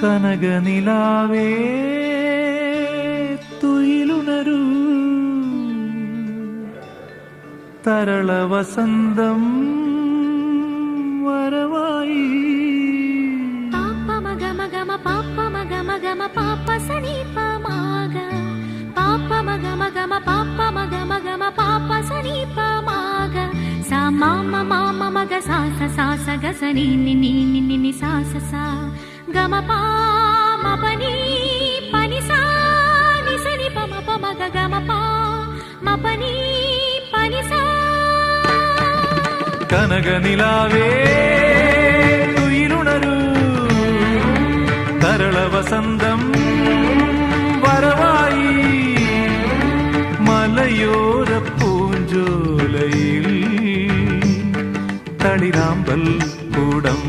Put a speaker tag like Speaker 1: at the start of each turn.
Speaker 1: കനകനിലാവേ തുയിലുണരൂ തരള വസന്തം വരവായി
Speaker 2: പാപ്പ മഗ മഗ മ പാപ്പ മഗ മഗ മ പാപ്പ സനി പ മഗ പാപ്പ മഗ മഗ മ പാപ്പ മഗ മഗ മ പാപ്പ സനി പ മഗ സ മമ മമ മഗ സ സ സ സ ഗ സ നി നി നി നി നി നി സ സ സ ഗ മ പ മ പ നി പ നി സ നി സ നി പ മ പ മ ഗ ഗ മ പ മ പ നി പ നി സ
Speaker 1: കനകനിലാവേ തുയിലുണരൂ തരള വസന്തം വരവായി മലയോര പൂഞ്ചോലയിൽ തളിരാമ്പൽ കൂടം